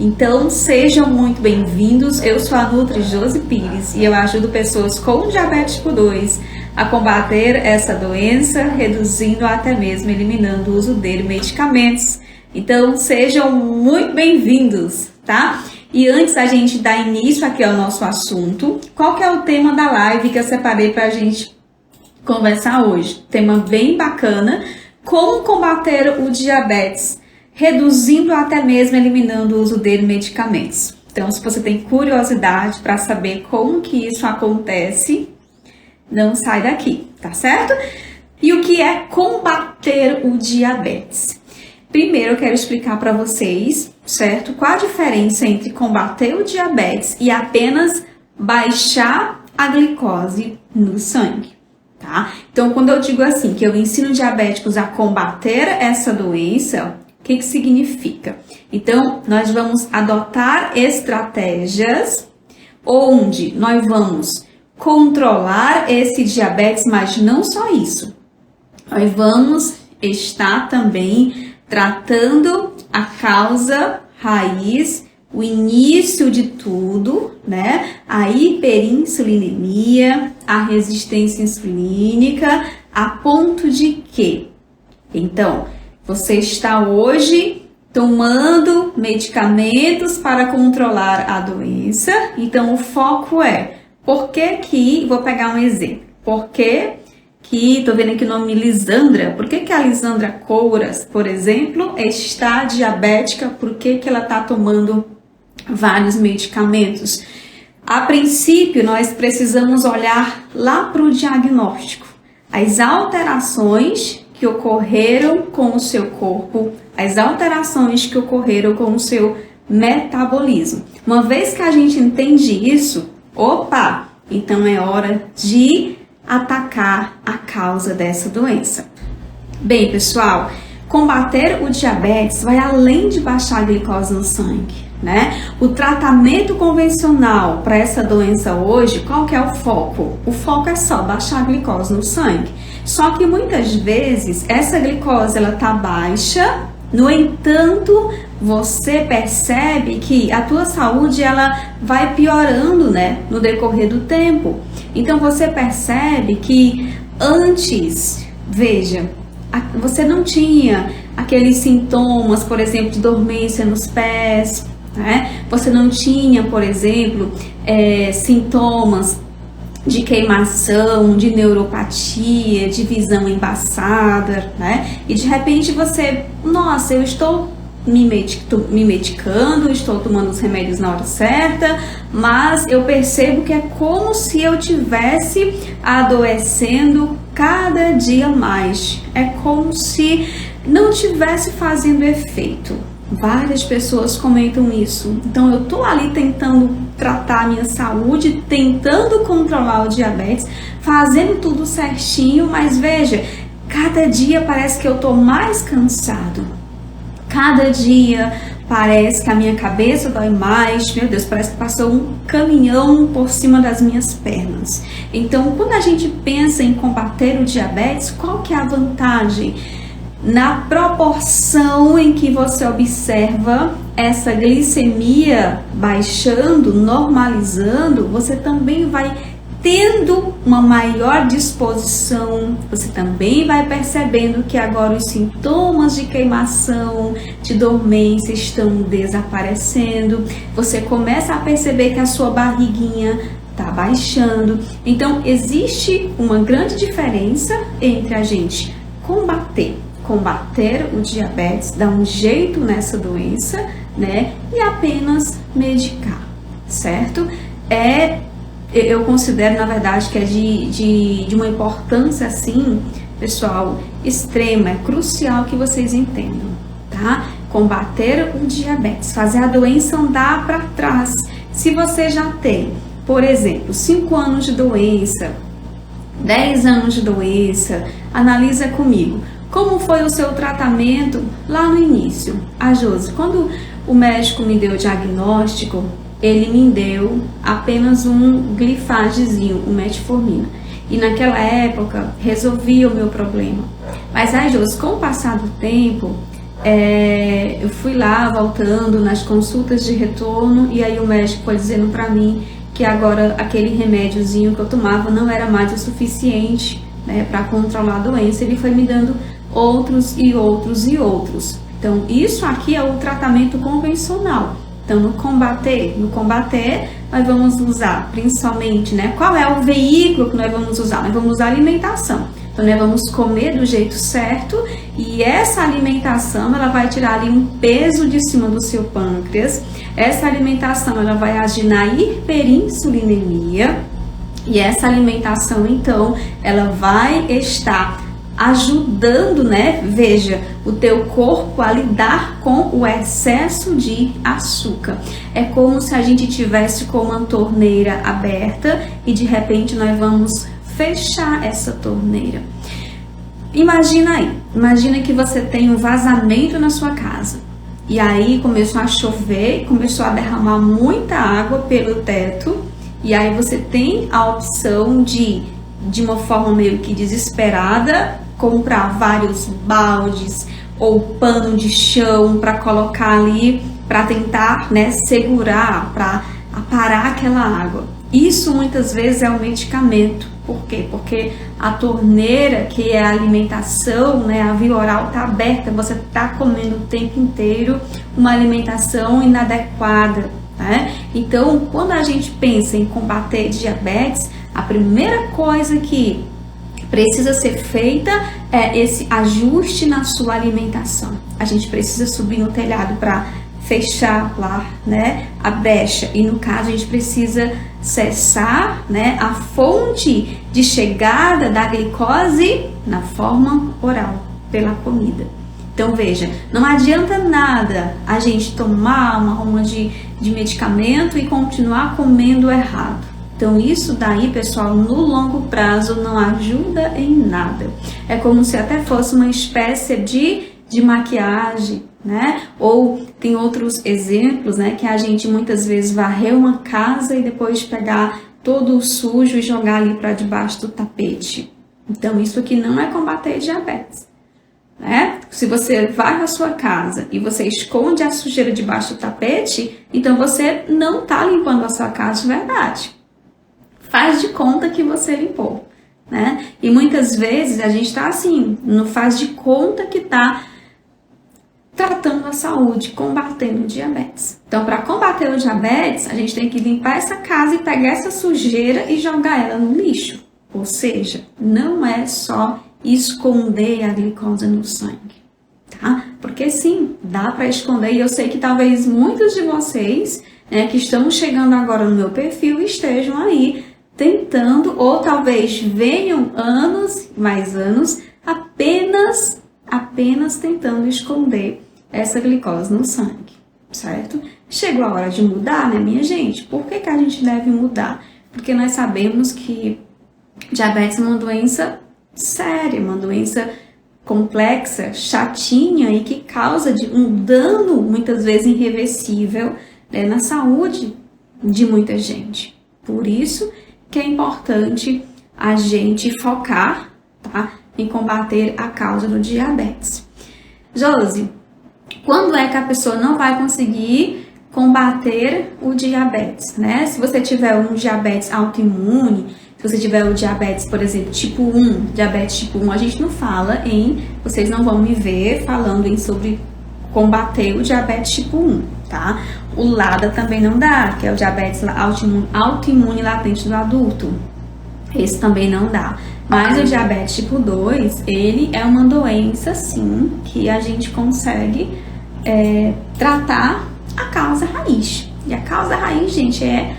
Então, sejam muito bem-vindos. Eu sou a Nutri Josi Pires e eu ajudo pessoas com diabetes tipo 2 a combater essa doença, reduzindo ou até mesmo eliminando o uso de medicamentos. Então, sejam muito bem-vindos, tá? E antes da gente dar início aqui ao nosso assunto, qual que é o tema da live que eu separei para a gente conversar hoje? Tema bem bacana, como combater o diabetes, reduzindo ou até mesmo eliminando o uso de medicamentos. Então, se você tem curiosidade para saber como que isso acontece, não sai daqui, tá certo? E o que é combater o diabetes? Primeiro, eu quero explicar para vocês, certo? Qual a diferença entre combater o diabetes e apenas baixar a glicose no sangue, tá? Então, quando eu digo assim, que eu ensino diabéticos a combater essa doença, o que significa? Então, nós vamos adotar estratégias onde nós vamos controlar esse diabetes, mas não só isso. Nós vamos estar também tratando a causa raiz, o início de tudo, né? A hiperinsulinemia, a resistência insulínica, a ponto de que, então, você está hoje tomando medicamentos para controlar a doença. Então, o foco é, vou pegar um exemplo. Tô vendo aqui o nome Lisandra. Por que a Lisandra Couras, por exemplo, está diabética? Por que ela está tomando vários medicamentos? A princípio, nós precisamos olhar lá para o diagnóstico. As alterações que ocorreram com o seu corpo, as alterações que ocorreram com o seu metabolismo. Uma vez que a gente entende isso, então é hora de atacar a causa dessa doença. Bem, pessoal, combater o diabetes vai além de baixar a glicose no sangue, né? O tratamento convencional para essa doença hoje, qual que é o foco? O foco é só baixar a glicose no sangue. Só que muitas vezes essa glicose ela tá baixa, no entanto, você percebe que a tua saúde ela vai piorando, né, no decorrer do tempo. Então você percebe que antes, você não tinha aqueles sintomas, por exemplo, de dormência nos pés, né? Você não tinha, por exemplo, sintomas de queimação, de neuropatia, de visão embaçada, né? E de repente você, nossa, eu estou me medicando, estou tomando os remédios na hora certa, mas eu percebo que é como se eu tivesse adoecendo cada dia mais. É como se não tivesse fazendo efeito. Várias pessoas comentam isso. Então eu tô ali tentando tratar a minha saúde, tentando controlar o diabetes, fazendo tudo certinho, mas veja, cada dia parece que eu tô mais cansado. Cada dia parece que a minha cabeça dói mais. Meu Deus, parece que passou um caminhão por cima das minhas pernas. Então, quando a gente pensa em combater o diabetes, qual que é a vantagem? Na proporção em que você observa essa glicemia baixando, normalizando, você também vai tendo uma maior disposição, você também vai percebendo que agora os sintomas de queimação, de dormência estão desaparecendo, você começa a perceber que a sua barriguinha está baixando. Então, existe uma grande diferença entre a gente combater o diabetes, dar um jeito nessa doença, né, e apenas medicar, certo? Eu considero, na verdade, que é de uma importância, assim, pessoal, extrema, é crucial que vocês entendam, tá? Combater o diabetes, fazer a doença andar para trás. Se você já tem, por exemplo, 5 anos de doença, 10 anos de doença, analisa comigo. Como foi o seu tratamento lá no início? Josi, quando o médico me deu o diagnóstico, ele me deu apenas um glifagezinho, um metformina. E naquela época resolvia o meu problema. Mas Josi, com o passar do tempo, eu fui lá voltando nas consultas de retorno e aí o médico foi dizendo para mim que agora aquele remédiozinho que eu tomava não era mais o suficiente, né, para controlar a doença. Ele foi me dando outros e outros e outros. Então isso aqui é o tratamento convencional. Então no combater nós vamos usar principalmente, né, qual é o veículo que nós vamos usar? Nós vamos usar alimentação. Então nós vamos comer do jeito certo e essa alimentação ela vai tirar ali um peso de cima do seu pâncreas. Essa alimentação ela vai agir na hiperinsulinemia e essa alimentação então ela vai estar ajudando, né? Veja, o teu corpo a lidar com o excesso de açúcar. É como se a gente tivesse com uma torneira aberta e de repente nós vamos fechar essa torneira. Imagina aí, imagina que você tem um vazamento na sua casa e aí começou a chover, começou a derramar muita água pelo teto e aí você tem a opção de uma forma meio que desesperada, comprar vários baldes ou pano de chão para colocar ali, para tentar, né, segurar, para parar aquela água. Isso muitas vezes é um medicamento. Por quê? Porque a torneira, que é a alimentação, né, a via oral está aberta, você está comendo o tempo inteiro uma alimentação inadequada, né? Então, quando a gente pensa em combater diabetes, a primeira coisa que precisa ser feita é esse ajuste na sua alimentação. A gente precisa subir no telhado para fechar lá, né, a brecha e no caso a gente precisa cessar, né, a fonte de chegada da glicose na forma oral, pela comida. Então veja, não adianta nada a gente tomar uma ruma de medicamento e continuar comendo errado. Então isso daí, pessoal, no longo prazo não ajuda em nada. É como se até fosse uma espécie de maquiagem, né? Ou tem outros exemplos, né? Que a gente muitas vezes varrer uma casa e depois pegar todo o sujo e jogar ali para debaixo do tapete. Então isso aqui não é combater diabetes, né? Se você varre a sua casa e você esconde a sujeira debaixo do tapete, então você não está limpando a sua casa de verdade. Faz de conta que você limpou, né? E muitas vezes a gente tá assim, não faz de conta que tá tratando a saúde, combatendo o diabetes. Então, para combater o diabetes, a gente tem que limpar essa casa e pegar essa sujeira e jogar ela no lixo. Ou seja, não é só esconder a glicose no sangue, tá? Porque sim, dá para esconder e eu sei que talvez muitos de vocês, né, que estão chegando agora no meu perfil estejam aí tentando, ou talvez venham mais anos, apenas tentando esconder essa glicose no sangue, certo? Chegou a hora de mudar, né, minha gente? Por que a gente deve mudar? Porque nós sabemos que diabetes é uma doença séria, uma doença complexa, chatinha e que causa um dano, muitas vezes irreversível, né, na saúde de muita gente. Por isso que é importante a gente focar, tá, em combater a causa do diabetes. Josi, quando é que a pessoa não vai conseguir combater o diabetes, né? Se você tiver um diabetes autoimune, se você tiver o diabetes, por exemplo, tipo 1, diabetes tipo 1, a gente não fala vocês não vão me ver falando sobre combater o diabetes tipo 1, tá? O LADA também não dá, que é o diabetes autoimune latente do adulto. Esse também não dá. Mas o diabetes tipo 2, ele é uma doença, sim, que a gente consegue tratar a causa raiz. E a causa raiz, gente, é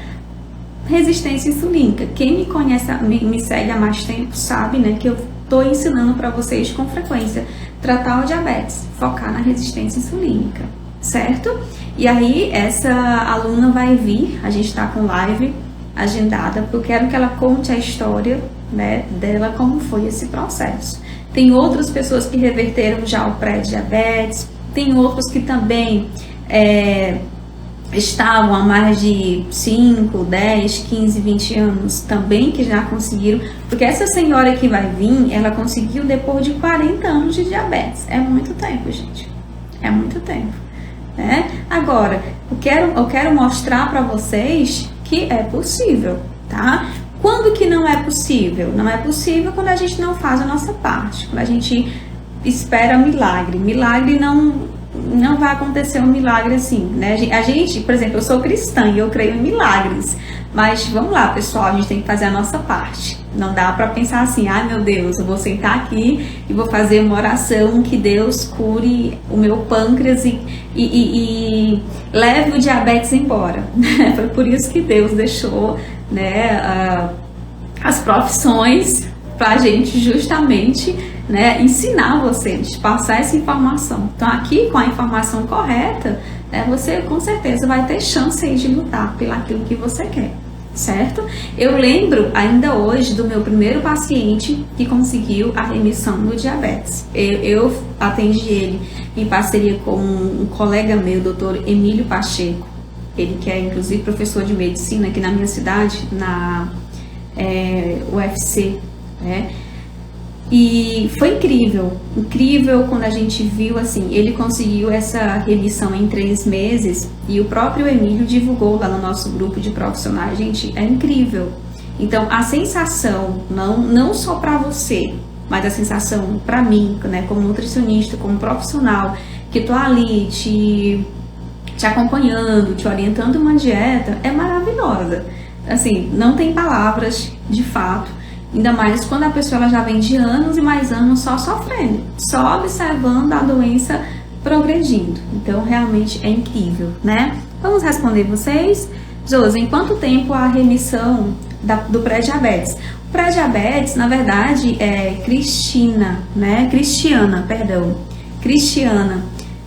resistência insulínica. Quem me conhece, me segue há mais tempo, sabe, né, que eu estou ensinando para vocês com frequência tratar o diabetes, focar na resistência insulínica, certo? E aí, essa aluna vai vir, a gente está com live agendada, porque eu quero que ela conte a história, né, dela, como foi esse processo. Tem outras pessoas que reverteram já o pré-diabetes, tem outros que também estavam há mais de 5, 10, 15, 20 anos também que já conseguiram, porque essa senhora que vai vir, ela conseguiu depois de 40 anos de diabetes. É muito tempo, gente. É muito tempo, né? Agora, eu quero mostrar para vocês que é possível, tá? Quando que não é possível? Não é possível quando a gente não faz a nossa parte, quando a gente espera milagre. Milagre não vai acontecer um milagre assim, né? A gente, por exemplo, eu sou cristã e eu creio em milagres, mas vamos lá, pessoal, a gente tem que fazer a nossa parte. Não dá para pensar assim, ai meu Deus, eu vou sentar aqui e vou fazer uma oração que Deus cure o meu pâncreas e leve o diabetes embora. Foi por isso que Deus deixou, né, as profissões para a gente justamente, né, ensinar vocês, passar essa informação. Então aqui com a informação correta, né, você com certeza vai ter chance aí de lutar pelo aquilo que você quer, certo? Eu lembro ainda hoje do meu primeiro paciente que conseguiu a remissão do diabetes. Eu atendi ele em parceria com um colega meu, Dr. Emílio Pacheco, ele que é inclusive professor de medicina aqui na minha cidade, na UFC, né? E foi incrível quando a gente viu, assim, ele conseguiu essa remissão em 3 meses e o próprio Emílio divulgou lá no nosso grupo de profissionais. Gente, é incrível. Então, a sensação, não só para você, mas a sensação para mim, né, como nutricionista, como profissional, que tô ali te acompanhando, te orientando uma dieta, é maravilhosa. Assim, não tem palavras, de fato. Ainda mais quando a pessoa ela já vem de anos e mais anos só sofrendo, só observando a doença progredindo. Então, realmente é incrível, né? Vamos responder vocês. Josi, em quanto tempo a remissão do pré-diabetes? O pré-diabetes, na verdade, é Cristiana.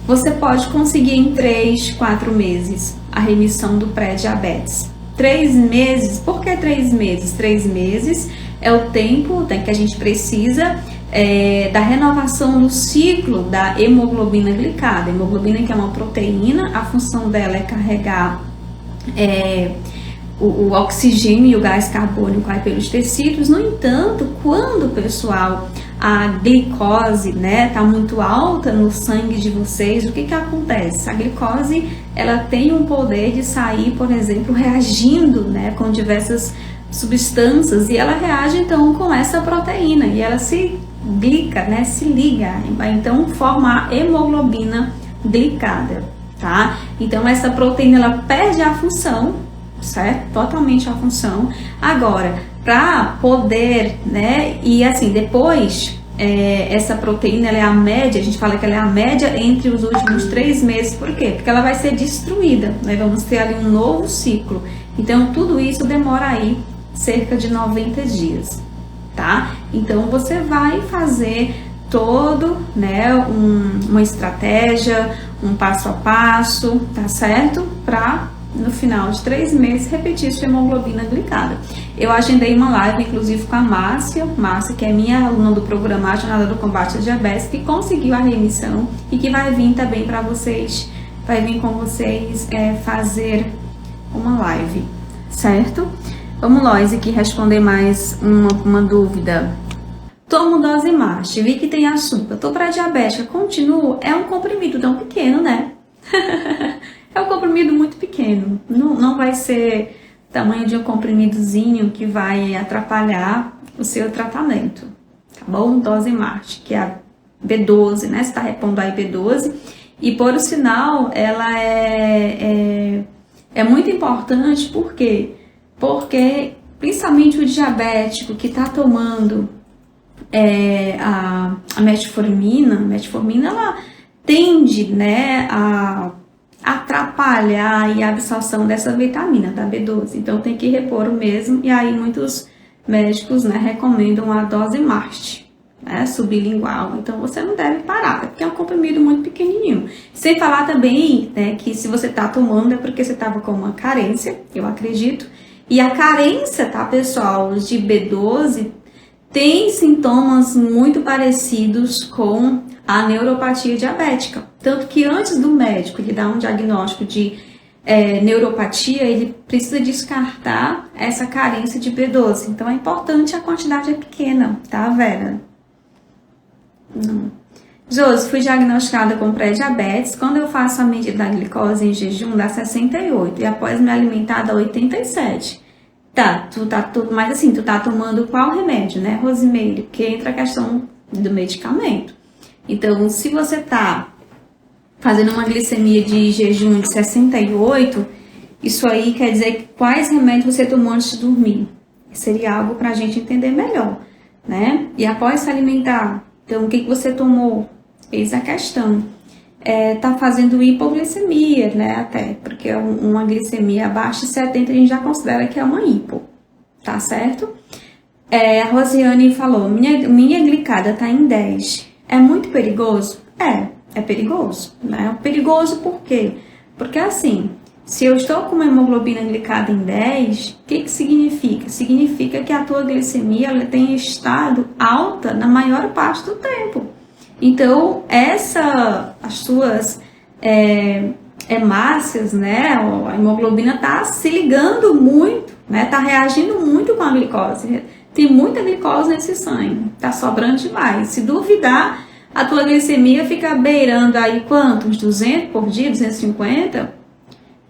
Você pode conseguir em 3, 4 meses a remissão do pré-diabetes. 3 meses, por que 3 meses? 3 meses é o tempo que a gente precisa da renovação do ciclo da hemoglobina glicada. A hemoglobina, que é uma proteína, a função dela é carregar o oxigênio e o gás carbônico aí pelos tecidos. No entanto, quando, pessoal, a glicose, né, tá muito alta no sangue de vocês, o que acontece? A glicose, ela tem um poder de sair, por exemplo, reagindo, né, com diversas substâncias, e ela reage então com essa proteína e ela se glica, né, se liga, vai então formar hemoglobina glicada, tá? Então essa proteína ela perde a função, certo? Totalmente a função. Agora, para poder, né, e assim, depois essa proteína ela é a média, a gente fala que ela é a média entre os últimos 3 meses, por quê? Porque ela vai ser destruída, né? Vamos ter ali um novo ciclo. Então tudo isso demora aí cerca de 90 dias, tá? Então você vai fazer todo, né, uma estratégia, um passo a passo, tá certo? Para no final de 3 meses repetir sua hemoglobina glicada. Eu agendei uma live, inclusive, com a Márcia, que é minha aluna do programa Jornada do Combate à Diabetes, que conseguiu a remissão e que vai vir também para vocês, vai vir com vocês fazer uma live, certo? Vamos lá, aqui responder mais uma dúvida. Tomo dose Mast, vi que tem açúcar, tô pré-diabética, continuo? É um comprimido tão pequeno, né? É um comprimido muito pequeno, não vai ser tamanho de um comprimidozinho que vai atrapalhar o seu tratamento, tá bom? Dose Mast, que é a B12, né? Você tá repondo aí B12, e por sinal, ela é muito importante, por quê? Porque principalmente o diabético que está tomando a metformina, ela tende, né, a atrapalhar a absorção dessa vitamina, da B12. Então tem que repor o mesmo, e aí muitos médicos, né, recomendam a dose MAST, né, sublingual. Então você não deve parar, porque é um comprimido muito pequenininho. Sem falar também, né, que se você está tomando é porque você estava com uma carência, eu acredito. E a carência, tá, pessoal, de B12 tem sintomas muito parecidos com a neuropatia diabética. Tanto que antes do médico lhe dar um diagnóstico de neuropatia, ele precisa descartar essa carência de B12. Então é importante, a quantidade é pequena, tá, Vera? Não. Josi, fui diagnosticada com pré-diabetes. Quando eu faço a medida da glicose em jejum, dá 68 e após me alimentar dá 87. Tá, mas assim, tu tá tomando qual remédio, né, Rosimeire? Porque entra a questão do medicamento. Então, se você tá fazendo uma glicemia de jejum de 68, isso aí quer dizer quais remédios você tomou antes de dormir. Seria algo pra gente entender melhor, né? E após se alimentar, então o que você tomou? Eis a questão. Tá fazendo hipoglicemia, né? Até, porque uma glicemia abaixo de 70 a gente já considera que é uma hipo, tá certo? A Rosiane falou, minha glicada tá em 10. É muito perigoso? É perigoso, né? Perigoso por quê? Porque assim, se eu estou com uma hemoglobina glicada em 10, o que significa? Significa que a tua glicemia ela tem estado alta na maior parte do tempo. Então, as suas hemácias, né, a hemoglobina está se ligando muito, né, está reagindo muito com a glicose. Tem muita glicose nesse sangue, está sobrando demais. Se duvidar, a tua glicemia fica beirando aí quanto? Uns 200 por dia, 250?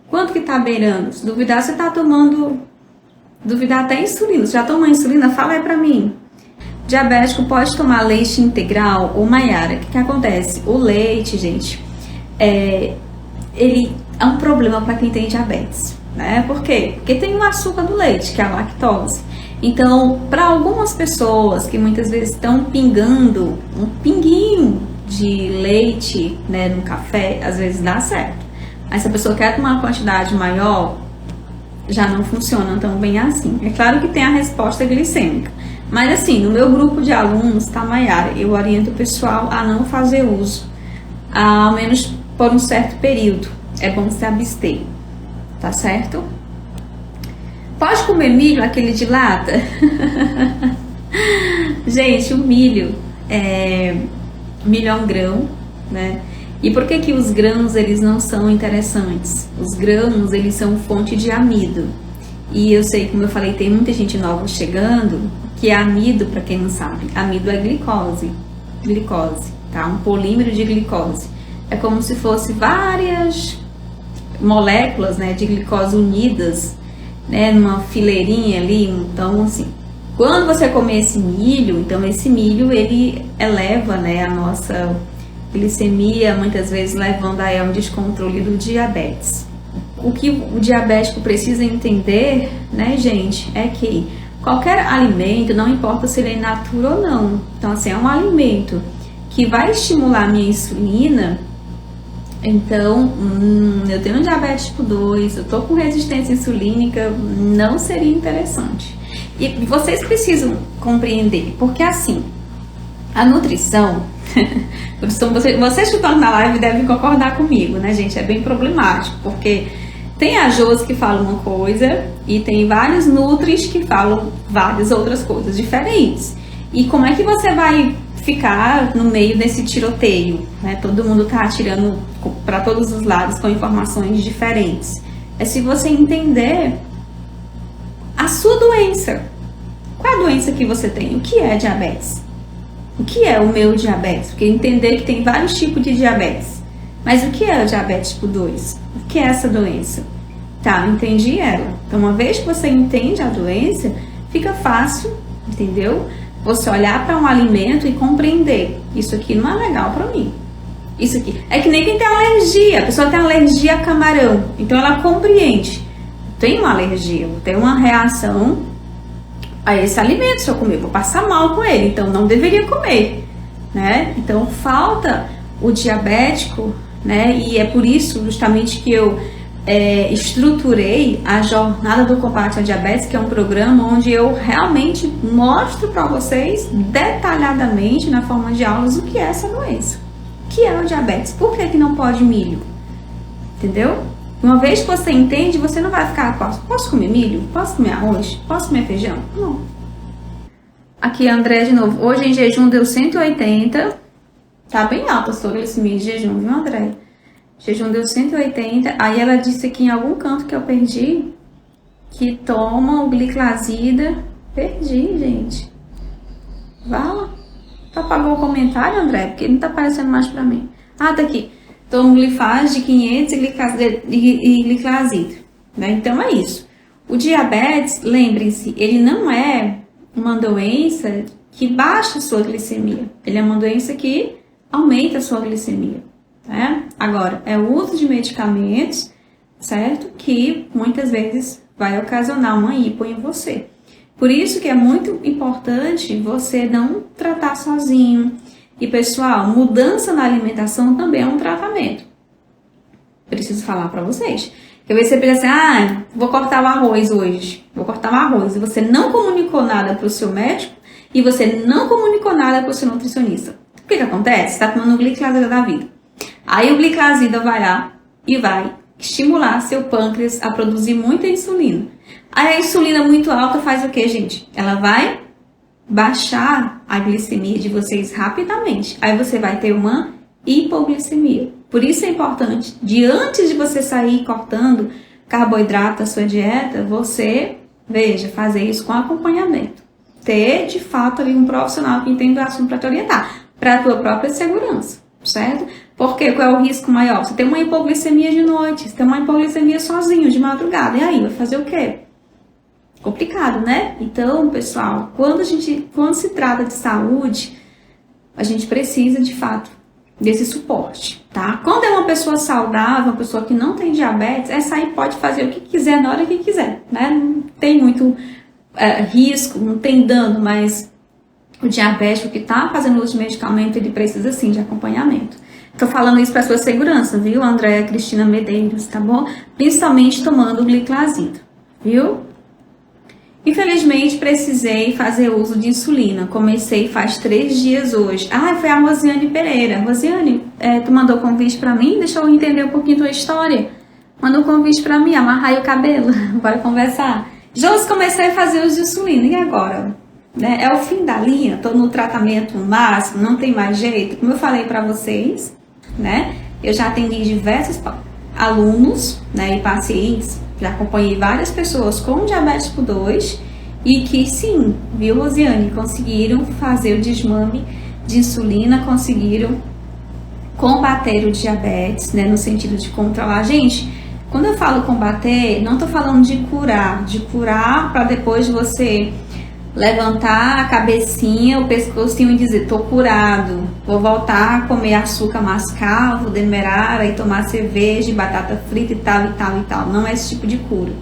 Quanto que tá beirando? Se duvidar, você tá tomando... Duvidar até insulina. Você já toma insulina? Fala aí pra mim. Diabético pode tomar leite integral ou Maiara? O que acontece? O leite, gente, ele é um problema para quem tem diabetes, né? Por quê? Porque tem o açúcar do leite, que é a lactose. Então, para algumas pessoas que muitas vezes estão pingando um pinguinho de leite, né, no café, às vezes dá certo. Mas se a pessoa quer tomar uma quantidade maior, já não funciona tão bem assim. É claro que tem a resposta glicêmica. Mas assim, no meu grupo de alunos, tá, Maiara, eu oriento o pessoal a não fazer uso, ao menos por um certo período. É bom se abster, tá certo? Pode comer milho, aquele de lata? Gente, o milho é um grão, né? E por que os grãos eles não são interessantes? Os grãos eles são fonte de amido. E eu sei, como eu falei, tem muita gente nova chegando, que é amido, para quem não sabe. Amido é glicose, tá? Um polímero de glicose. É como se fosse várias moléculas, né, de glicose unidas, né, numa fileirinha ali. Então, assim, quando você comer esse milho, então esse milho ele eleva, né, a nossa glicemia, muitas vezes levando a um descontrole do diabetes. O que o diabético precisa entender, né, gente, é que qualquer alimento, não importa se ele é in natura ou não, então assim, é um alimento que vai estimular a minha insulina. Então, eu tenho diabetes tipo 2, eu tô com resistência insulínica, não seria interessante. E vocês precisam compreender, porque assim, a nutrição, vocês que estão na live devem concordar comigo, né, gente? É bem problemático, porque tem a Josi que fala uma coisa e tem vários nutris que falam várias outras coisas diferentes. E como é que você vai ficar no meio desse tiroteio, né? Todo mundo tá atirando para todos os lados com informações diferentes. É se você entender a sua doença. Qual é a doença que você tem? O que é diabetes? O que é o meu diabetes? Porque entender que tem vários tipos de diabetes. Mas o que é o diabetes tipo 2? O que é essa doença? Tá, eu entendi ela. Então, uma vez que você entende a doença, fica fácil, entendeu? Você olhar para um alimento e compreender. Isso aqui não é legal para mim. Isso aqui. É que nem quem tem alergia. A pessoa tem alergia a camarão. Então, ela compreende. Tem uma alergia, tem uma reação a esse alimento. Se eu comer, vou passar mal com ele. Então, não deveria comer, né? Então, falta o diabético, né? E é por isso, justamente, que eu estruturei a Jornada do Combate à Diabetes, que é um programa onde eu realmente mostro para vocês detalhadamente, na forma de aulas, o que é essa doença. O que é o diabetes? Por que não pode milho? Entendeu? Uma vez que você entende, você não vai ficar, posso comer milho? Posso comer arroz? Posso comer feijão? Não. Aqui, André, de novo. Hoje em jejum deu 180. Tá bem alta a sua glicemia de jejum, viu, André? Jejum deu 180. Aí ela disse aqui em algum canto que eu perdi, que toma o gliclazida. Perdi, gente. Vá lá. Tu apagou o comentário, André? Porque não tá aparecendo mais pra mim. Ah, tá aqui. Tomo glifaz de 500 e gliclazida. Né? Então é isso. O diabetes, lembrem-se, ele não é uma doença que baixa a sua glicemia. Ele é uma doença que aumenta a sua glicemia. Né? Agora, é o uso de medicamentos, certo? Que muitas vezes vai ocasionar uma hipo em você. Por isso que é muito importante você não tratar sozinho. E pessoal, mudança na alimentação também é um tratamento. Preciso falar para vocês. Porque você pensa assim, vou cortar o arroz hoje. Vou cortar o arroz. E você não comunicou nada para o seu médico e você não comunicou nada para o seu nutricionista. O que acontece? Você está tomando gliclazida da vida. Aí o gliclazida vai lá e vai estimular seu pâncreas a produzir muita insulina. Aí a insulina muito alta faz o que, gente? Ela vai baixar a glicemia de vocês rapidamente. Aí você vai ter uma hipoglicemia. Por isso é importante, antes de você sair cortando carboidrato da sua dieta, você, fazer isso com acompanhamento. Ter, de fato, ali um profissional que entenda o assunto para te orientar, para a tua própria segurança, certo? Porque qual é o risco maior? Você tem uma hipoglicemia de noite, você tem uma hipoglicemia sozinho, de madrugada, e aí, vai fazer o quê? Complicado, né? Então, pessoal, quando se trata de saúde, a gente precisa, de fato, desse suporte, tá? Quando é uma pessoa saudável, uma pessoa que não tem diabetes, essa aí pode fazer o que quiser na hora que quiser, né? Não tem muito risco, não tem dano, mas o diabético que tá fazendo uso de medicamento, ele precisa sim de acompanhamento. Tô falando isso para sua segurança, viu, Andréa Cristina Medeiros, tá bom? Principalmente tomando gliclazida, viu? Infelizmente, precisei fazer uso de insulina. Comecei faz 3 dias hoje. Foi a Rosiane Pereira. Rosiane, tu mandou convite pra mim? Deixa eu entender um pouquinho tua história. Mandou convite pra mim, amarrar aí o cabelo. Bora conversar. Josi, comecei a fazer uso de insulina. E agora? Né? É o fim da linha? Tô no tratamento máximo, não tem mais jeito? Como eu falei pra vocês, né? Eu já atendi diversos alunos, né, e pacientes. Já acompanhei várias pessoas com diabetes tipo 2 e que sim, viu, Rosiane, conseguiram fazer o desmame de insulina, conseguiram combater o diabetes, né, no sentido de controlar. Gente, quando eu falo combater, não tô falando de curar para depois você levantar a cabecinha, o pescocinho e dizer, tô curado, vou voltar a comer açúcar mascavo, demerara e tomar cerveja, batata frita e tal, e tal, e tal. Não é esse tipo de cura,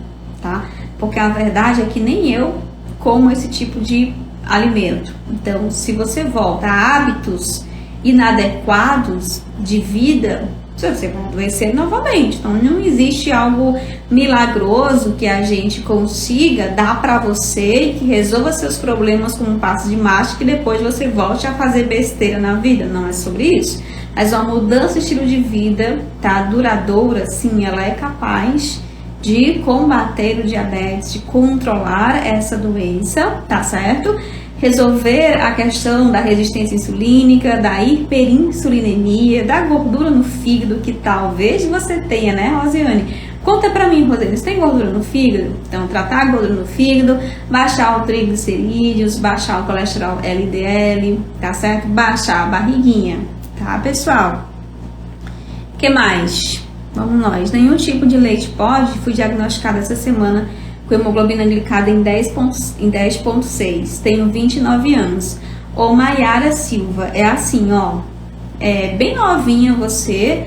tá? Porque a verdade é que nem eu como esse tipo de alimento. Então, se você volta a hábitos inadequados de vida, você vai adoecer novamente. Então, não existe algo milagroso que a gente consiga dar para você e que resolva seus problemas com um passo de mágica e depois você volte a fazer besteira na vida. Não é sobre isso. Mas uma mudança de estilo de vida, tá, duradoura, sim, ela é capaz de combater o diabetes, de controlar essa doença, tá certo? Resolver a questão da resistência insulínica, da hiperinsulinemia, da gordura no fígado, que talvez você tenha, né, Rosiane? Conta pra mim, Rosiane, você tem gordura no fígado? Então, tratar a gordura no fígado, baixar o triglicerídeos, baixar o colesterol LDL, tá certo? Baixar a barriguinha, tá, pessoal? O que mais? Vamos nós. Nenhum tipo de leite pode. Fui diagnosticada essa semana com hemoglobina glicada em 10,6. Tenho 29 anos. Ô Maiara Silva, é assim, ó. Bem novinha você.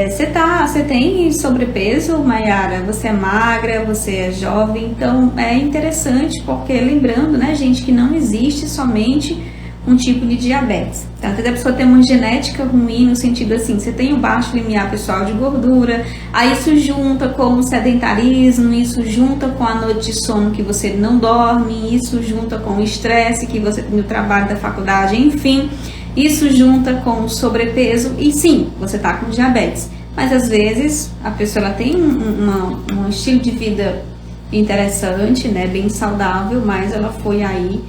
Você tem sobrepeso, Maiara? Você é magra, você é jovem. Então é interessante porque, lembrando, né, gente, que não existe somente um tipo de diabetes. Tá? Às vezes a pessoa tem uma genética ruim no sentido assim, você tem o baixo limiar pessoal de gordura, aí isso junta com o sedentarismo, isso junta com a noite de sono que você não dorme, isso junta com o estresse que você tem no trabalho da faculdade, enfim, isso junta com o sobrepeso e sim, você tá com diabetes. Mas às vezes a pessoa ela tem um estilo de vida interessante, né, bem saudável, mas ela foi aí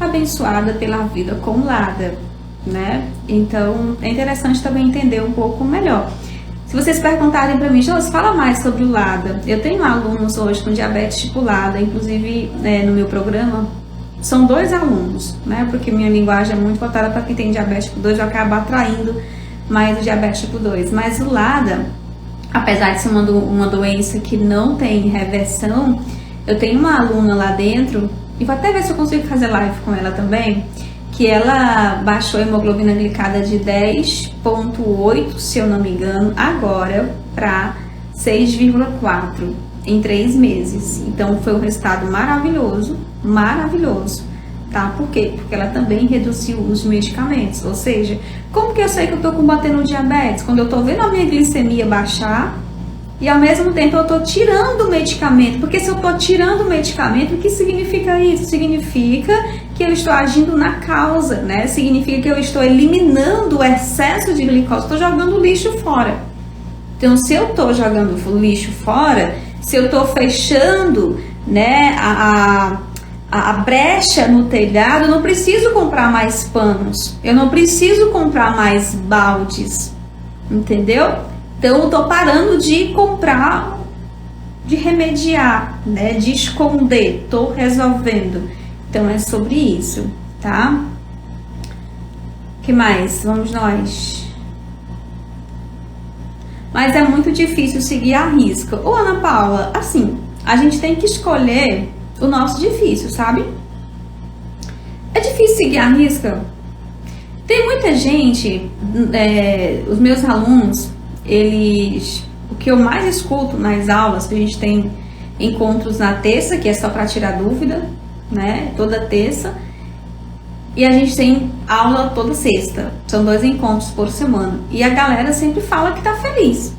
abençoada pela vida com LADA, né? Então é interessante também entender um pouco melhor. Se vocês perguntarem para mim, Josi, fala mais sobre o LADA. Eu tenho alunos hoje com diabetes tipo LADA, inclusive no meu programa são 2 alunos, né? Porque minha linguagem é muito voltada para quem tem diabetes tipo 2, eu acabo atraindo mais o diabetes tipo 2. Mas o LADA, apesar de ser uma doença que não tem reversão, eu tenho uma aluna lá dentro, e vou até ver se eu consigo fazer live com ela também, que ela baixou a hemoglobina glicada de 10,8, se eu não me engano, agora para 6,4 em 3 meses. Então foi um resultado maravilhoso, maravilhoso, tá? Por quê? Porque ela também reduziu o uso de medicamentos. Ou seja, como que eu sei que eu tô combatendo o diabetes? Quando eu tô vendo a minha glicemia baixar e ao mesmo tempo eu tô tirando o medicamento. Porque se eu tô tirando o medicamento, o que significa isso? Significa que eu estou agindo na causa, né? Significa que eu estou eliminando o excesso de glicose, estou jogando lixo fora. Então, se eu estou jogando lixo fora, se eu estou fechando, né, a brecha no telhado, eu não preciso comprar mais panos, eu não preciso comprar mais baldes, entendeu? Então, eu estou parando de comprar, de remediar, né, de esconder, estou resolvendo. Então, é sobre isso, tá? O que mais? Vamos nós. Mas é muito difícil seguir a risca. Ô, Ana Paula, assim, a gente tem que escolher o nosso difícil, sabe? É difícil seguir a risca. Tem muita gente, os meus alunos, o que eu mais escuto nas aulas, que a gente tem encontros na terça, que é só para tirar dúvida, né? Toda terça. E a gente tem aula toda sexta. São 2 encontros por semana. E a galera sempre fala que tá feliz.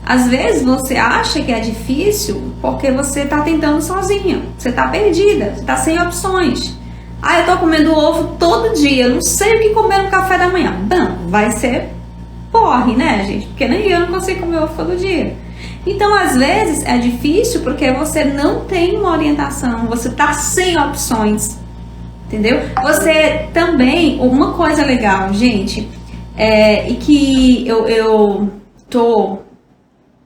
Às vezes você acha que é difícil porque você tá tentando sozinha. Você tá perdida, você tá sem opções. Ah, eu tô comendo ovo todo dia, eu não sei o que comer no café da manhã. Não, vai ser porre, né, gente? Porque nem eu não consigo comer ovo todo dia. Então, às vezes, é difícil porque você não tem uma orientação, você tá sem opções. Entendeu? Você também, uma coisa legal, gente, e que eu tô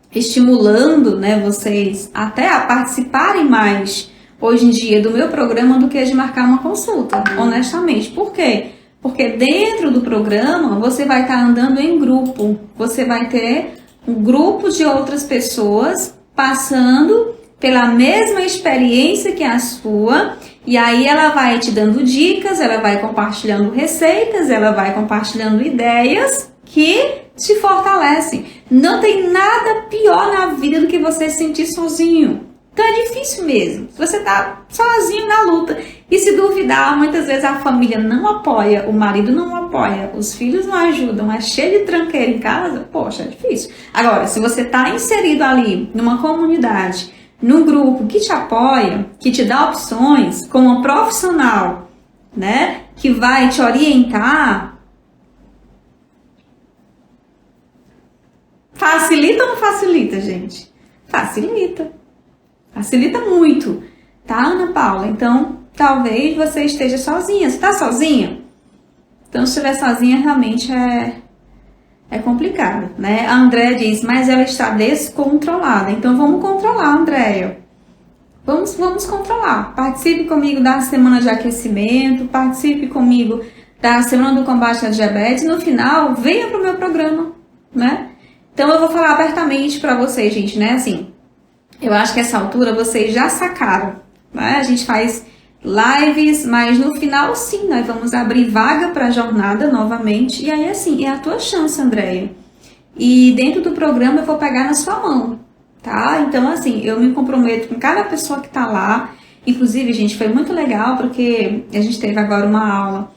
estimulando, né, vocês até a participarem mais hoje em dia do meu programa do que de marcar uma consulta, honestamente. Por quê? Porque dentro do programa você vai estar andando em grupo, você vai ter um grupo de outras pessoas passando pela mesma experiência que a sua. E aí ela vai te dando dicas, ela vai compartilhando receitas, ela vai compartilhando ideias que te fortalecem. Não tem nada pior na vida do que você se sentir sozinho. Então é difícil mesmo. Você tá sozinho na luta. E se duvidar, muitas vezes a família não apoia, o marido não apoia, os filhos não ajudam, é cheio de tranqueira em casa, poxa, é difícil. Agora, se você tá inserido ali numa comunidade, num grupo que te apoia, que te dá opções, com uma profissional, né, que vai te orientar, facilita ou não facilita, gente? Facilita. Facilita muito, tá, Ana Paula? Então, talvez você esteja sozinha. Você tá sozinha? Então, se estiver sozinha, realmente é complicado, né? A Andréia diz, mas ela está descontrolada. Então, vamos controlar, Andréia. Vamos controlar. Participe comigo da semana de aquecimento, participe comigo da semana do combate à diabetes. No final, venha para o meu programa, né? Então, eu vou falar abertamente para vocês, gente, né? Assim, eu acho que essa altura vocês já sacaram, né? A gente faz lives, mas no final, sim, nós vamos abrir vaga para a jornada novamente. E aí, assim, é a tua chance, Andréia. E dentro do programa eu vou pegar na sua mão, tá? Então, assim, eu me comprometo com cada pessoa que tá lá. Inclusive, gente, foi muito legal porque a gente teve agora uma aula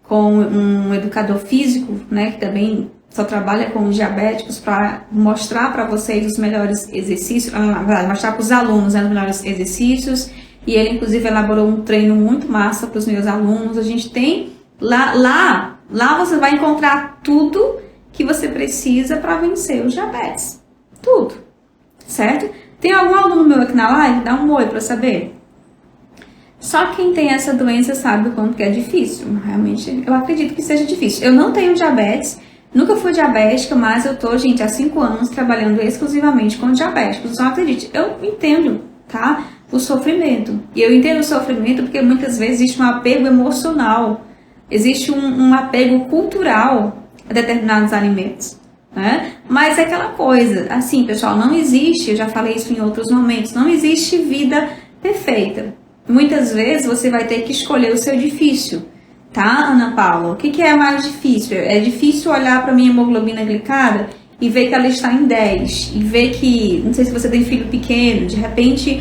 com um educador físico, né, que também só trabalha com os diabéticos, para mostrar para vocês os melhores exercícios, mostrar para os alunos, né, os melhores exercícios. E ele, inclusive, elaborou um treino muito massa para os meus alunos. A gente tem lá você vai encontrar tudo que você precisa para vencer o diabetes. Tudo, certo? Tem algum aluno meu aqui na live? Dá um oi para saber. Só quem tem essa doença sabe o quanto que é difícil. Realmente, eu acredito que seja difícil. Eu não tenho diabetes, nunca fui diabética, mas eu tô, gente, há 5 anos trabalhando exclusivamente com diabéticos. Então, acredite, eu entendo, tá? o sofrimento. E eu entendo o sofrimento porque muitas vezes existe um apego emocional, existe um apego cultural a determinados alimentos, né? Mas é aquela coisa, assim, pessoal, não existe, eu já falei isso em outros momentos, não existe vida perfeita. Muitas vezes você vai ter que escolher o seu difícil, tá, Ana Paula? O que é mais difícil? É difícil olhar para minha hemoglobina glicada e ver que ela está em 10, e ver que, não sei se você tem filho pequeno, de repente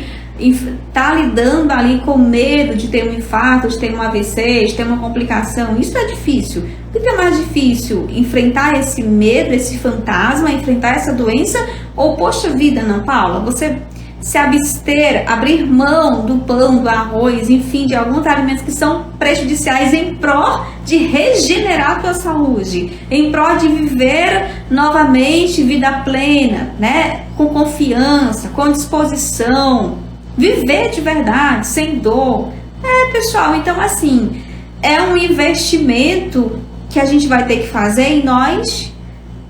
tá lidando ali com medo de ter um infarto, de ter um AVC, de ter uma complicação. Isso é difícil. O que é mais difícil? Enfrentar esse medo, esse fantasma, enfrentar essa doença? Ou, poxa vida, Ana Paula, você se abster, abrir mão do pão, do arroz, enfim, de alguns alimentos que são prejudiciais em prol de regenerar a tua saúde, em prol de viver novamente vida plena, né? Com confiança, com disposição, viver de verdade, sem dor. Pessoal, então assim, é um investimento que a gente vai ter que fazer em nós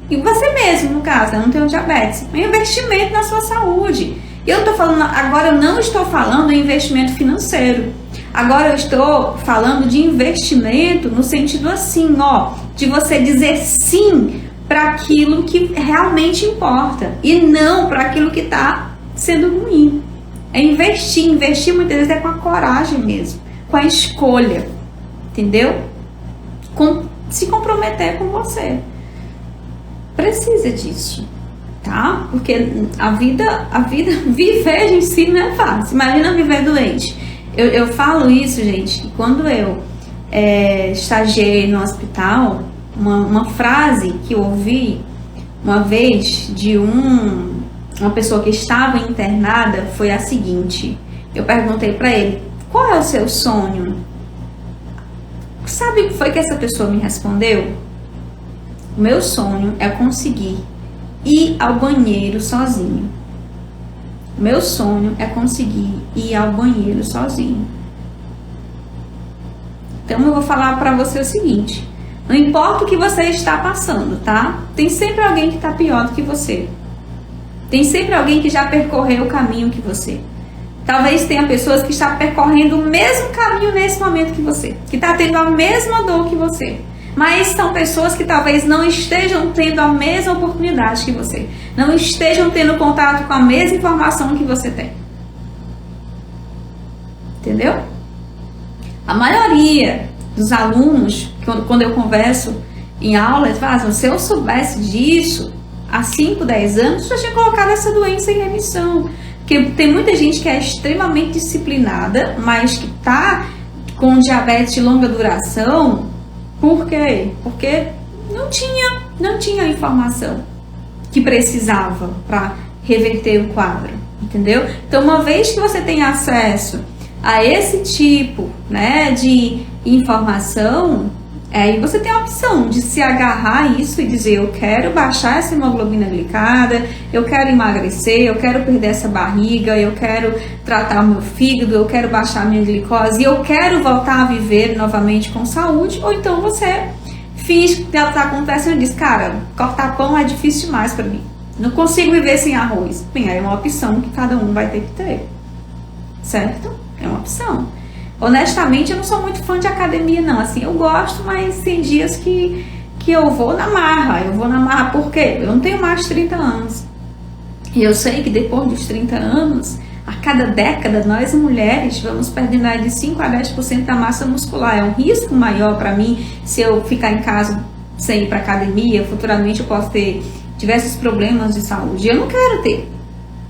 e você mesmo, no caso, não tem o diabetes, é um investimento na sua saúde. Eu tô falando, agora eu não estou falando em investimento financeiro. Agora eu estou falando de investimento no sentido assim, ó, de você dizer sim para aquilo que realmente importa e não para aquilo que está sendo ruim. É investir. Investir muitas vezes é com a coragem mesmo, com a escolha, entendeu? Com se comprometer com você. Precisa disso. Tá? Porque a vida viver em si não é fácil. Imagina viver doente. Eu falo isso, gente, que quando eu estagiei no hospital, uma frase que eu ouvi uma vez de uma pessoa que estava internada foi a seguinte. Eu perguntei para ele, qual é o seu sonho? Sabe o que foi que essa pessoa me respondeu? O meu sonho é conseguir ir ao banheiro sozinho. Meu sonho é conseguir ir ao banheiro sozinho. Então eu vou falar para você o seguinte: não importa o que você está passando, tá? Tem sempre alguém que está pior do que você. Tem sempre alguém que já percorreu o caminho que você. Talvez tenha pessoas que estão percorrendo o mesmo caminho nesse momento que você, que está tendo a mesma dor que você. Mas são pessoas que talvez não estejam tendo a mesma oportunidade que você. Não estejam tendo contato com a mesma informação que você tem. Entendeu? A maioria dos alunos, quando eu converso em aulas, falam, se eu soubesse disso há 5, 10 anos, eu já tinha colocado essa doença em remissão. Porque tem muita gente que é extremamente disciplinada, mas que está com diabetes de longa duração. Por quê? Porque não tinha a informação que precisava para reverter o quadro, entendeu? Então, uma vez que você tem acesso a esse tipo, né, de informação, aí você tem a opção de se agarrar a isso e dizer, eu quero baixar essa hemoglobina glicada, eu quero emagrecer, eu quero perder essa barriga, eu quero tratar o meu fígado, eu quero baixar a minha glicose, eu quero voltar a viver novamente com saúde. Ou então você finge que ela está acontecendo e diz, cara, cortar pão é difícil demais para mim, não consigo viver sem arroz. Bem, aí é uma opção que cada um vai ter que ter, certo? É uma opção. Honestamente, eu não sou muito fã de academia, não. Assim, eu gosto, mas tem dias que eu vou na marra. Eu vou na marra por quê? Eu não tenho mais de 30 anos. E eu sei que depois dos 30 anos, a cada década, nós mulheres vamos perdendo de 5 a 10% da massa muscular. É um risco maior para mim se eu ficar em casa sem ir para academia. Futuramente eu posso ter diversos problemas de saúde. Eu não quero ter.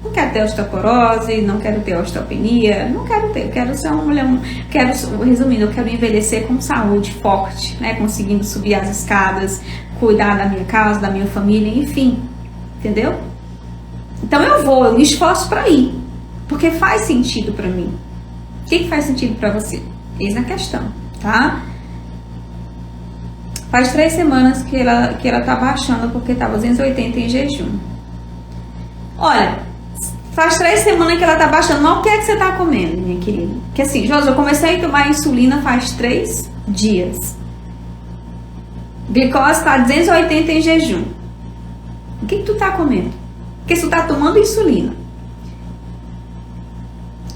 Não quero ter osteoporose, não quero ter osteopenia, não quero ter. Eu quero ser uma mulher, resumindo, eu quero envelhecer com saúde forte, né? Conseguindo subir as escadas, cuidar da minha casa, da minha família, enfim. Entendeu? Então eu me esforço para ir, porque faz sentido para mim. O que faz sentido para você? Eis a questão, tá? Faz 3 semanas que ela tá baixando, porque tá 280 em jejum. Olha, faz 3 semanas que ela tá baixando, mas o que é que você tá comendo, minha querida? Porque assim, Josi, eu comecei a tomar insulina faz 3 dias. Glicose tá 280 em jejum. O que tu tá comendo? Porque você tá tomando insulina.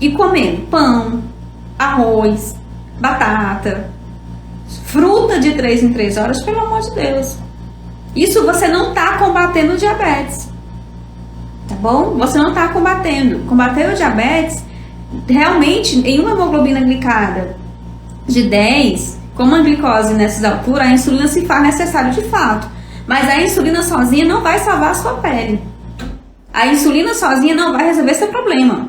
e comendo pão, arroz, batata, fruta de 3 em 3 horas, pelo amor de Deus. Isso você não está combatendo o diabetes, tá bom? Você não está combatendo. Combater o diabetes, realmente, em uma hemoglobina glicada de 10, com uma glicose nessas alturas, a insulina se faz necessário de fato. Mas a insulina sozinha não vai salvar a sua pele. A insulina sozinha não vai resolver seu problema.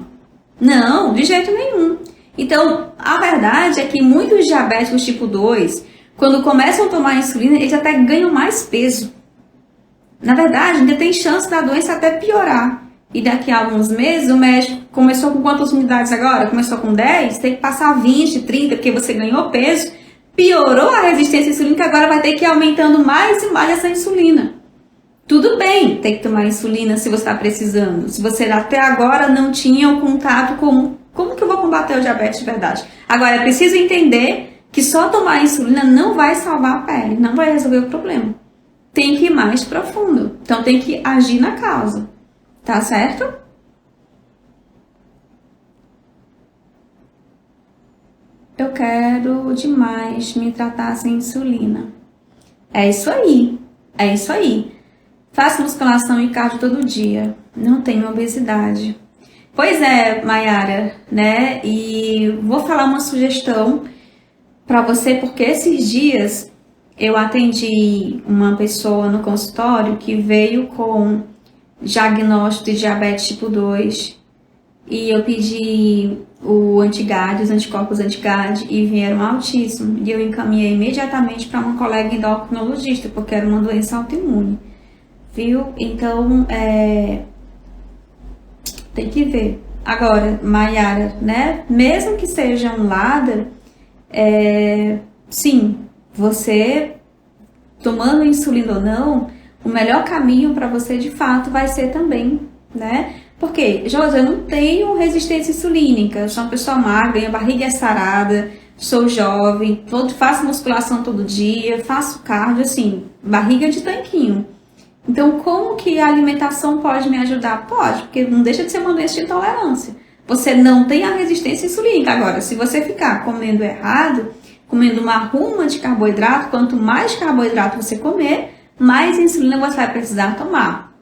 Não, de jeito nenhum. Então, a verdade é que muitos diabéticos tipo 2, quando começam a tomar insulina, eles até ganham mais peso. Na verdade, ainda tem chance da doença até piorar. E daqui a alguns meses, o médico começou com quantas unidades agora? Começou com 10, tem que passar 20, 30, porque você ganhou peso, piorou a resistência insulínica, agora vai ter que ir aumentando mais e mais essa insulina. Tudo bem, tem que tomar insulina se você está precisando. Se você até agora não tinha o contato com como que eu vou combater o diabetes de verdade. Agora, é preciso entender que só tomar insulina não vai salvar a pele, não vai resolver o problema. Tem que ir mais profundo. Então, tem que agir na causa. Tá certo? Eu quero demais me tratar sem insulina. É isso aí. É isso aí. Faço musculação e cardio todo dia. Não tenho obesidade. Pois é, Mayara, né? E vou falar uma sugestão para você, porque esses dias eu atendi uma pessoa no consultório que veio com diagnóstico de diabetes tipo 2 e eu pedi o anti-GAD, os anticorpos anti-GAD e vieram altíssimo. E eu encaminhei imediatamente para uma colega endocrinologista, porque era uma doença autoimune. Viu? Então, tem que ver. Agora, Mayara, né? Mesmo que seja um LADA, sim, você tomando insulina ou não, o melhor caminho para você de fato vai ser também, né? Porque, Josi, eu não tenho resistência insulínica, eu sou uma pessoa magra, minha barriga é sarada, sou jovem, faço musculação todo dia, faço cardio, assim, barriga de tanquinho. Então, como que a alimentação pode me ajudar? Pode, porque não deixa de ser uma doença de intolerância. Você não tem a resistência insulínica. Agora, se você ficar comendo errado, comendo uma ruma de carboidrato, quanto mais carboidrato você comer, mais insulina você vai precisar tomar.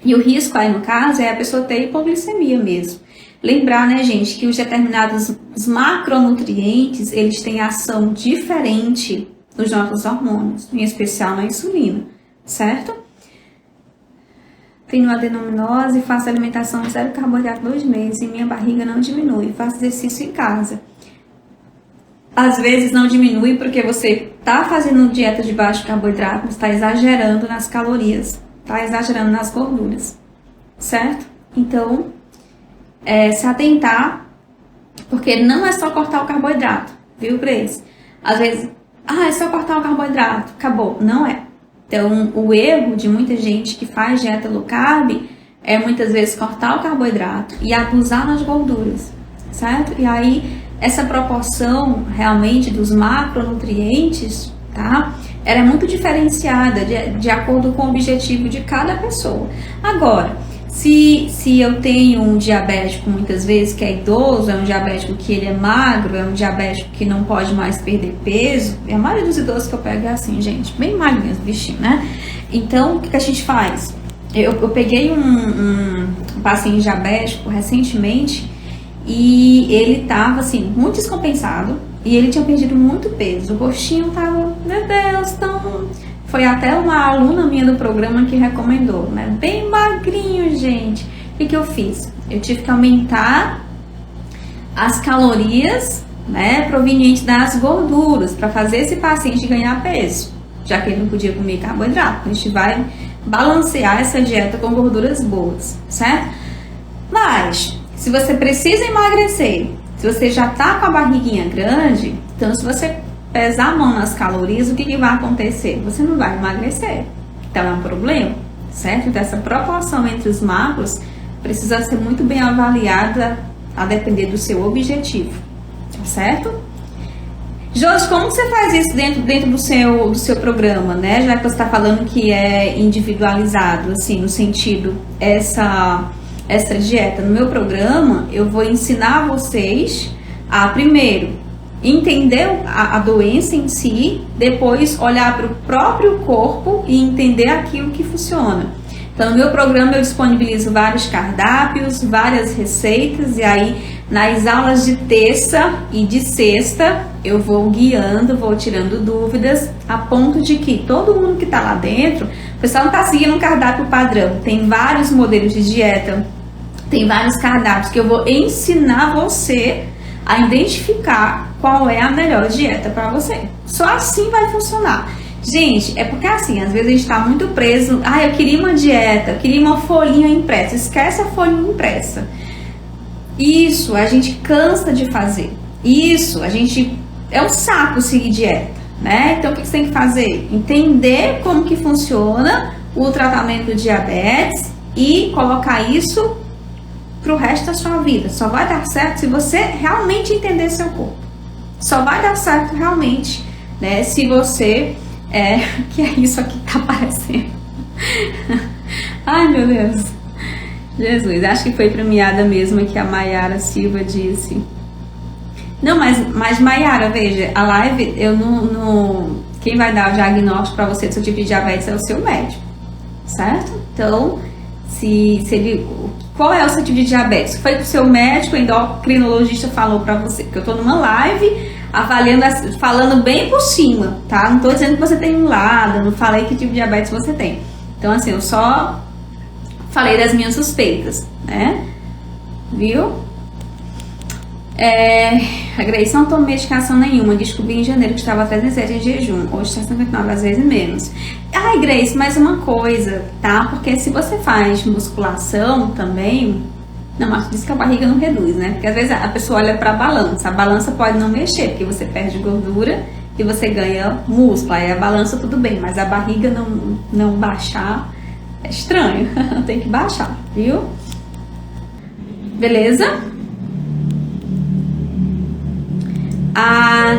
E o risco aí, no caso, é a pessoa ter hipoglicemia mesmo. Lembrar, né, gente, que os determinados macronutrientes, eles têm ação diferente nos nossos hormônios, em especial na insulina, certo? Tenho adenominose, faço alimentação zero carboidrato 2 meses e minha barriga não diminui. Faço exercício em casa. Às vezes não diminui porque você está fazendo dieta de baixo carboidrato, mas está exagerando nas calorias, está exagerando nas gorduras, certo? Então, se atentar, porque não é só cortar o carboidrato, viu, Grace? Às vezes, é só cortar o carboidrato, acabou. Não é. Então, o erro de muita gente que faz dieta low carb é muitas vezes cortar o carboidrato e abusar nas gorduras, certo? E aí, essa proporção realmente dos macronutrientes, tá? Ela é muito diferenciada de acordo com o objetivo de cada pessoa. Agora, se eu tenho um diabético muitas vezes que é idoso, é um diabético que ele é magro, é um diabético que não pode mais perder peso, e a maioria dos idosos que eu pego é assim, gente, bem magrinhos, bichinho, né? Então, o que a gente faz? Eu peguei um paciente diabético recentemente e ele tava assim, muito descompensado e ele tinha perdido muito peso. O rostinho tava, meu Deus, tão... Foi até uma aluna minha do programa que recomendou, né? Bem magrinho, gente. O que eu fiz? Eu tive que aumentar as calorias, né, provenientes das gorduras para fazer esse paciente ganhar peso, já que ele não podia comer carboidrato. A gente vai balancear essa dieta com gorduras boas, certo? Mas, se você precisa emagrecer, se você já tá com a barriguinha grande, então se você pesar a mão nas calorias, o que vai acontecer? Você não vai emagrecer. Então é um problema, certo? Então essa proporção entre os macros precisa ser muito bem avaliada a depender do seu objetivo, certo? Jorge, como você faz isso dentro do seu programa, né? Já que você está falando que é individualizado, assim, no sentido, essa dieta no meu programa, eu vou ensinar vocês a, primeiro, entender a doença em si, depois olhar para o próprio corpo e entender aquilo que funciona. Então, no meu programa eu disponibilizo vários cardápios, várias receitas, e aí nas aulas de terça e de sexta eu vou guiando, vou tirando dúvidas, a ponto de que todo mundo que está lá dentro, o pessoal não está seguindo um cardápio padrão, tem vários modelos de dieta, tem vários cardápios que eu vou ensinar você a identificar qual é a melhor dieta para você. Só assim vai funcionar. Gente, é porque assim, às vezes a gente tá muito preso. Eu queria uma dieta, eu queria uma folhinha impressa. Esquece a folhinha impressa. Isso, a gente cansa de fazer. Isso, a gente... É um saco seguir dieta, né? Então, o que você tem que fazer? Entender como que funciona o tratamento do diabetes e colocar isso pro resto da sua vida. Só vai dar certo se você realmente entender seu corpo. Só vai dar certo realmente, né? Se você... que é isso aqui que tá aparecendo. Ai, meu Deus. Jesus, acho que foi premiada mesmo que a Maiara Silva disse. Não, mas Maiara, veja, a live, eu não... Quem vai dar o diagnóstico para você do seu tipo de diabetes é o seu médico, certo? Então, se ele... Qual é o seu tipo de diabetes? Foi que o seu médico, endocrinologista, falou para você? Porque eu tô numa live... avaliando, falando bem por cima, tá? Não tô dizendo que você tem um lado, não falei que tipo de diabetes você tem. Então, assim, eu só falei das minhas suspeitas, né? Viu? A Grace não toma medicação nenhuma. Descobri em janeiro que estava 307 em jejum. Hoje está 59, às vezes menos. Ai, Grace, mais uma coisa, tá? Porque se você faz musculação também... Não, mas diz que a barriga não reduz, né? Porque às vezes a pessoa olha pra balança. A balança pode não mexer, porque você perde gordura e você ganha músculo. Aí a balança tudo bem, mas a barriga não baixar é estranho. Tem que baixar, viu? Beleza?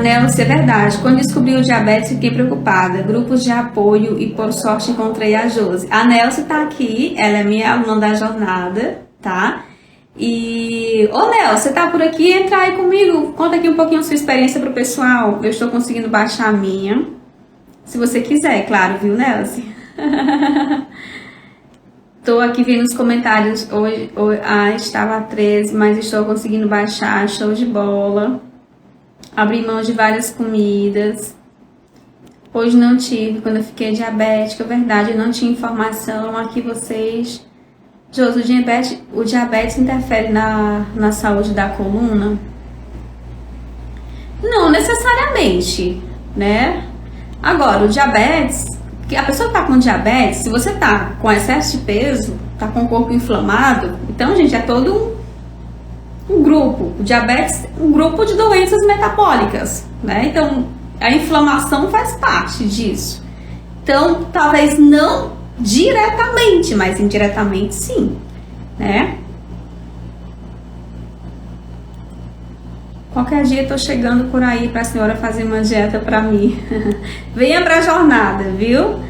Nelson, é verdade. Quando descobri o diabetes, fiquei preocupada. Grupos de apoio e, por sorte, encontrei a Josi. A Nelson tá aqui, ela é minha aluna da jornada, tá? E, Nel, você tá por aqui? Entra aí comigo, conta aqui um pouquinho a sua experiência pro pessoal. Eu estou conseguindo baixar a minha. Se você quiser, claro, viu, Nelson? Tô aqui vendo os comentários. Hoje estava a 13, mas estou conseguindo baixar. Show de bola. Abri mão de várias comidas. Hoje não tive, quando eu fiquei diabética, é verdade, eu não tinha informação. Aqui vocês... Josi, o diabetes interfere na saúde da coluna? Não necessariamente, né? Agora, o diabetes, a pessoa que tá com diabetes, se você tá com excesso de peso, tá com o corpo inflamado, então, gente, é todo um grupo. O diabetes é um grupo de doenças metabólicas, né? Então, a inflamação faz parte disso. Então, talvez não diretamente, mas indiretamente sim, né? Qualquer dia eu tô chegando por aí pra senhora fazer uma dieta pra mim. Venha pra jornada, viu?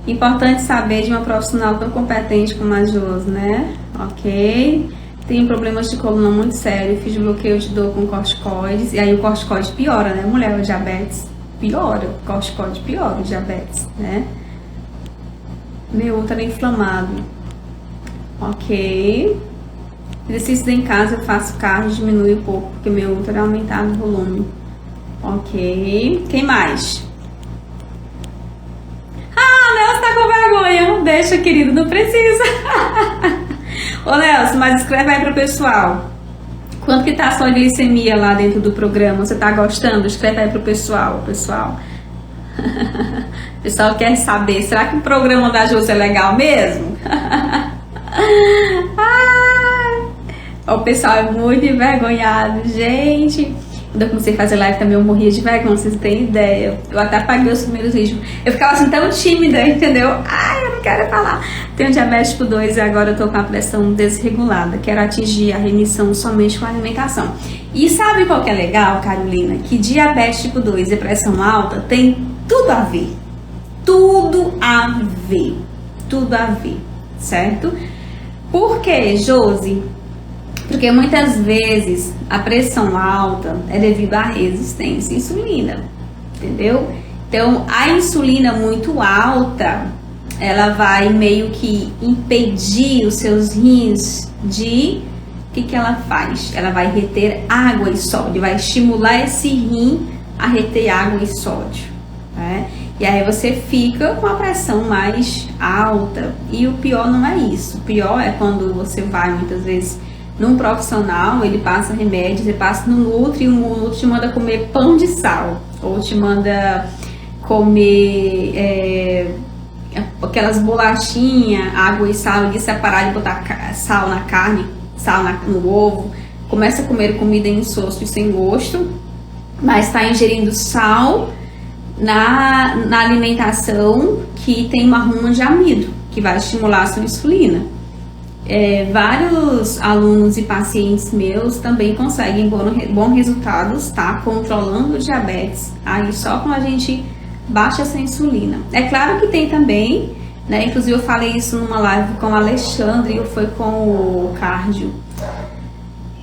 Importante saber de uma profissional tão competente como a Josi, né? Ok. Tenho problemas de coluna muito sérios, fiz bloqueio de dor com corticoides, e aí o corticoide piora, né, mulher? O diabetes piora, o corticoide piora o diabetes, né? Meu útero é inflamado. Ok. Exercícios em casa, eu faço cardio, diminui um pouco, porque meu útero é aumentado o volume. Ok. Quem mais? Nelson tá com vergonha. Deixa, querido, não precisa. Ô, Nelson, mas escreve aí pro pessoal. Quanto que tá a sua glicemia lá dentro do programa? Você tá gostando? Escreve aí pro pessoal, O pessoal quer saber, será que o programa da Josi é legal mesmo? O pessoal é muito envergonhado, gente. Quando eu comecei a fazer live também eu morria de vergonha, vocês não têm ideia. Eu até apaguei os primeiros vídeos. Eu ficava assim tão tímida, entendeu? Eu não quero falar. Tenho diabetes tipo 2 e agora eu tô com a pressão desregulada. Quero atingir a remissão somente com a alimentação. E sabe qual que é legal, Carolina? Que diabetes tipo 2 e pressão alta tem tudo a ver. Tudo a ver, certo? Por que, Josi? Porque muitas vezes a pressão alta é devido à resistência à insulina, entendeu? Então, a insulina muito alta, ela vai meio que impedir os seus rins de... O que ela faz? Ela vai reter água e sódio, vai estimular esse rim a reter água e sódio, né? E aí você fica com a pressão mais alta. E o pior não é isso. O pior é quando você vai muitas vezes num profissional, ele passa remédio, você passa no Nutri e o Nutri te manda comer pão de sal, ou te manda comer aquelas bolachinhas, água e sal, e separar de botar sal na carne, sal no ovo, começa a comer comida insosso e sem gosto, mas está ingerindo sal na alimentação que tem uma ruma de amido, que vai estimular a sua insulina. Vários alunos e pacientes meus também conseguem bons resultados, tá? Controlando o diabetes, aí só quando a gente baixa essa insulina. É claro que tem também, né? Inclusive eu falei isso numa live com o Alexandre, ou foi com o Cardio,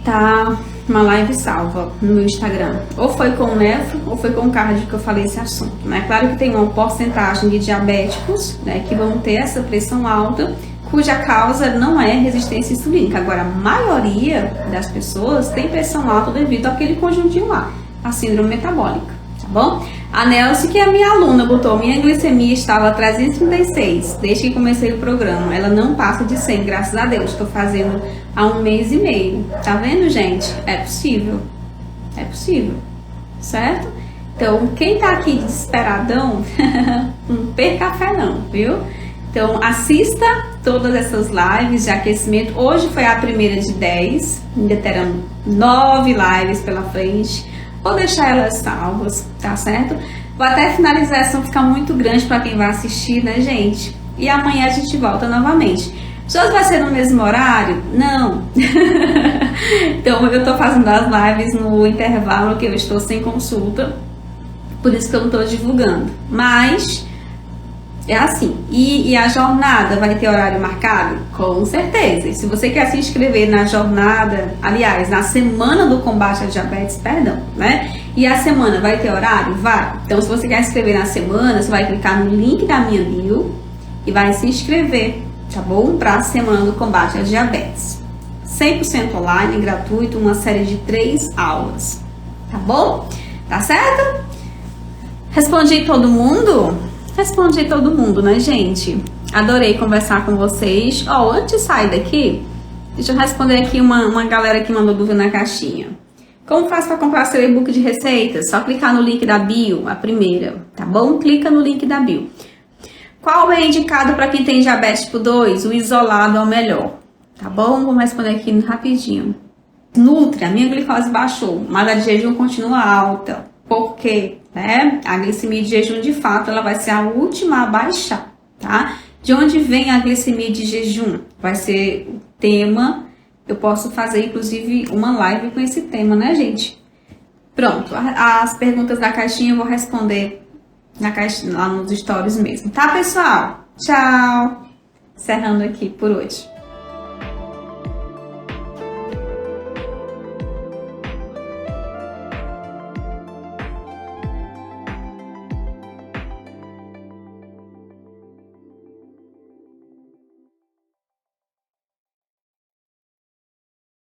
tá? Uma live salva no meu Instagram. Ou foi com o Nefro, ou foi com o Cardio que eu falei esse assunto, né? Claro que tem uma porcentagem de diabéticos, né, que vão ter essa pressão alta, cuja causa não é resistência insulínica. Agora, a maioria das pessoas tem pressão alta devido àquele conjuntinho lá, a síndrome metabólica, tá bom? A Nelce, que é minha aluna, botou: minha glicemia estava 336 desde que comecei o programa. Ela não passa de 100, graças a Deus. Estou fazendo há 1 mês e meio. Tá vendo, gente? É possível. É possível. Certo? Então, quem tá aqui desesperadão, não perca a fé não, viu? Então, assista todas essas lives de aquecimento. Hoje foi a primeira de 10. Ainda terão 9 lives pela frente. Vou deixar elas salvas, tá certo? Vou até finalizar, essa ficar muito grande para quem vai assistir, né, gente? E amanhã a gente volta novamente. Só vai ser no mesmo horário? Não. Então eu tô fazendo as lives no intervalo que eu estou sem consulta, por isso que eu não tô divulgando. Mas é assim. E a jornada vai ter horário marcado? Com certeza. E se você quer se inscrever na jornada, aliás, na semana do combate à diabetes, perdão, né? E a semana vai ter horário? Vai. Então, se você quer se inscrever na semana, você vai clicar no link da minha bio e vai se inscrever, tá bom? Para a semana do combate à diabetes. 100% online, gratuito, uma série de 3 aulas. Tá bom? Tá certo? Respondi todo mundo? Respondi todo mundo, né, gente? Adorei conversar com vocês. Ó, antes de sair daqui, deixa eu responder aqui uma galera que mandou dúvida na caixinha. Como faz para comprar seu e-book de receitas? Só clicar no link da bio, a primeira, tá bom? Clica no link da bio. Qual é indicado para quem tem diabetes tipo 2? O isolado é o melhor, tá bom? Vamos responder aqui rapidinho. Nutri, a minha glicose baixou, mas a de jejum continua alta. Por quê? Né? A glicemia de jejum, de fato, ela vai ser a última a baixar, tá? De onde vem a glicemia de jejum? Vai ser o tema, eu posso fazer, inclusive, uma live com esse tema, né, gente? Pronto, as perguntas da caixinha eu vou responder na caixinha, lá nos stories mesmo, tá, pessoal? Tchau! Encerrando aqui por hoje.